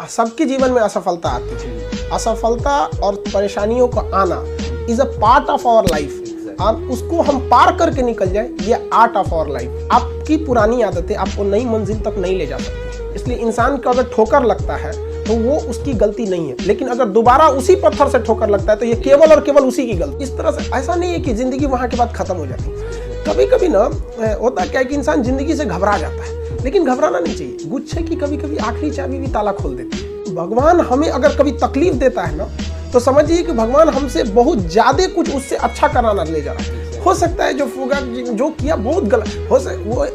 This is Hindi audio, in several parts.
सबके जीवन में असफलता आती है। असफलता और परेशानियों का आना is a part of our life. और उसको हम पार करके निकल जाए, ये आर्ट ऑफ आवर लाइफ। आपकी पुरानी आदतें आपको नई मंजिल तक नहीं ले जा सकती। इसलिए इंसान को अगर ठोकर लगता है तो वो उसकी गलती नहीं है, लेकिन अगर दोबारा उसी पत्थर से ठोकर लगता है तो ये केवल और केवल उसी की गलती। इस तरह से ऐसा नहीं है कि जिंदगी वहां के बाद खत्म हो जाती है। कभी कभी ना होता क्या है कि इंसान जिंदगी से घबरा जाता है, लेकिन घबराना नहीं चाहिए। गुच्छे की कभी कभी आखिरी चाबी भी ताला खोल देती है। भगवान हमें अगर कभी तकलीफ देता है ना, तो समझिए कि भगवान हमसे बहुत ज्यादा कुछ उससे अच्छा कराना ले जा रहा है। हो सकता है जो किया बहुत गलत हो सकता, वो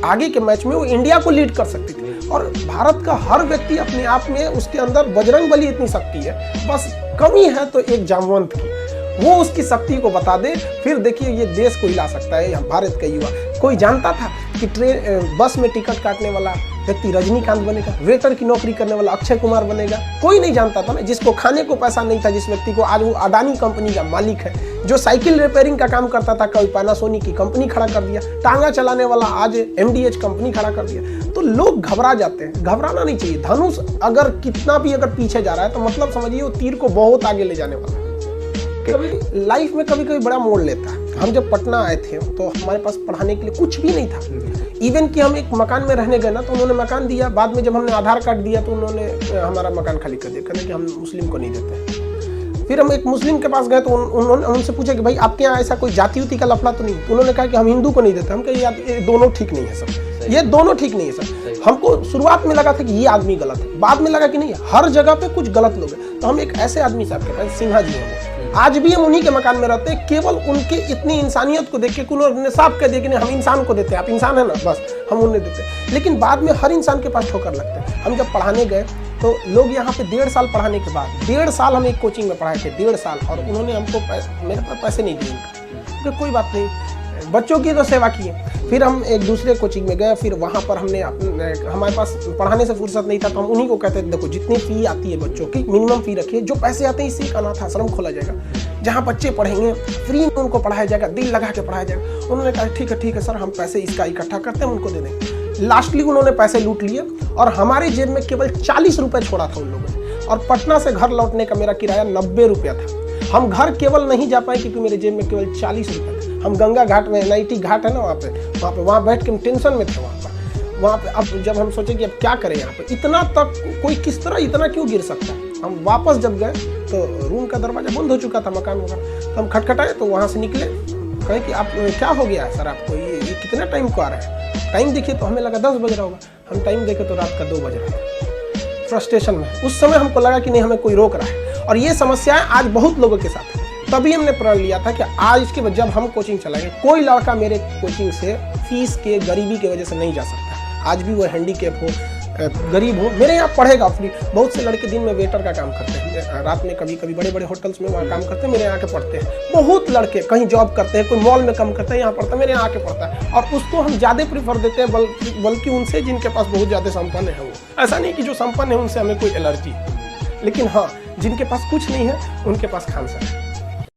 आगे के मैच में वो इंडिया को लीड कर सकती थी। और भारत का हर व्यक्ति अपने आप में उसके अंदर बजरंगबली इतनी शक्ति है, बस कमी है तो एक जामवंत की, वो उसकी शक्ति को बता दे, फिर देखिए ये देश को हिला सकता है। भारत का युवा कोई जानता था कि बस में टिकट काटने वाला व्यक्ति रजनीकांत बनेगा, वेटर की नौकरी करने वाला अक्षय कुमार बनेगा? कोई नहीं जानता था ना। जिसको खाने को पैसा नहीं था, जिस व्यक्ति को, आज वो अडानी कंपनी का मालिक है। जो साइकिल रिपेयरिंग का काम करता था, कभी पैनासोनिक की कंपनी खड़ा कर दिया। टांगा चलाने वाला आज MDH कंपनी खड़ा कर दिया। तो लोग घबरा जाते हैं, घबराना नहीं चाहिए। धनुष अगर कितना भी अगर पीछे जा रहा है तो मतलब समझिए वो तीर को बहुत आगे ले जाने वाला है। कभी लाइफ में कभी कभी बड़ा मोड़ लेता है। हम जब पटना आए थे तो हमारे पास पढ़ाने के लिए कुछ भी नहीं था। इवन कि हम एक मकान में रहने गए ना, तो उन्होंने मकान दिया। बाद में जब हमने आधार कार्ड दिया तो उन्होंने हमारा मकान खाली कर दिया, कहने कि हम मुस्लिम को नहीं देते। फिर हम एक मुस्लिम के पास गए तो उन्होंने हमसे पूछा कि भाई आपके यहाँ ऐसा कोई जाति उति का लफड़ा तो नहीं? उन्होंने कहा कि हम हिंदू को नहीं देते। हम कहे यार ये दोनों ठीक नहीं है सर, ये दोनों ठीक नहीं है सर। हमको शुरुआत में लगा था कि ये आदमी गलत है, बाद में लगा कि नहीं, हर जगह पे कुछ गलत लोग हैं। तो हम एक ऐसे आदमी साहब के पास, सिन्हा जी हैं, आज भी हम उन्हीं के मकान में रहते हैं। केवल उनके इतनी इंसानियत को देख के उन्होंने साफ कह दिया कि नहीं, हम इंसान को देते हैं, आप इंसान है ना, बस हम उन्हें देते हैं। लेकिन बाद में हर इंसान के पास ठोकर लगते हैं। हम जब पढ़ाने गए तो लोग यहाँ पे 1.5 साल पढ़ाने के बाद, 1.5 साल हम एक कोचिंग में पढ़ाए थे, 1.5 साल, और उन्होंने हमको मेरे पास पैसे नहीं दिए उनका। कोई बात नहीं, बच्चों की तो सेवा की है। फिर हम एक दूसरे कोचिंग में गए, फिर वहाँ पर हमने हमारे पास पढ़ाने से फुर्सत नहीं था, तो हम उन्हीं को कहते थे देखो जितनी फ़ी आती है बच्चों की मिनिमम फ़ी रखिए, जो पैसे आते हैं इससे एक अनाथ आश्रम खोला जाएगा, जहाँ बच्चे पढ़ेंगे फ्री में उनको पढ़ाया जाएगा, दिल लगा के पढ़ाया जाएगा। उन्होंने कहा ठीक है सर, हम पैसे इसका इकट्ठा करते हैं, उनको दे देंगे। लास्टली उन्होंने पैसे लूट लिए और हमारे जेब में केवल 40 रुपये छोड़ा था उन लोगों ने। और पटना से घर लौटने का मेरा किराया 90 रुपया था। हम घर केवल नहीं जा पाए क्योंकि मेरे जेब में केवल 40 रुपये थे। हम गंगा घाट में, NIT घाट है ना, वहाँ बैठ के हम टेंशन में थे वहाँ पे। अब जब हम सोचे कि अब क्या करें यहाँ पे, इतना तक कोई किस तरह इतना क्यों गिर सकता है। हम वापस जब गए तो रूम का दरवाजा बंद हो चुका था, मकान वगैरह। तो हम खटखटाए तो वहाँ से निकले, कहें कि आप क्या हो गया है सर आपको, ये कितने टाइम को आ रहा है? टाइम देखिए तो हमें लगा 10 बज रहा होगा। हम टाइम देखे तो रात का 2 बज रहा था। फ्रस्ट्रेशन में उस समय हमको लगा कि नहीं, हमें कोई रोक रहा है। और ये समस्याएं आज बहुत लोगों के साथ है। तभी हमने प्रण लिया था कि आज इसके बाद जब हम कोचिंग चलाएंगे, कोई लड़का मेरे कोचिंग से फीस के गरीबी की वजह से नहीं जा सकता। आज भी वो हैंडीकैप हो, गरीब हो, मेरे यहाँ पढ़ेगा फ्री। बहुत से लड़के दिन में वेटर का काम करते हैं, रात में कभी बड़े बड़े होटल्स में वहाँ काम करते हैं, मेरे यहाँ के पढ़ते हैं। बहुत लड़के कहीं जॉब करते हैं, कोई मॉल में काम करते हैं, यहाँ पढ़ता है, मेरे यहाँ के पढ़ता है। और उसको हम ज़्यादा प्रीफर देते हैं बल्कि उनसे जिनके पास बहुत ज़्यादा संपन्न है। वो ऐसा नहीं कि जो संपन्न है उनसे हमें कोई एलर्जी, लेकिन हाँ, जिनके पास कुछ नहीं है उनके पास खान सर है।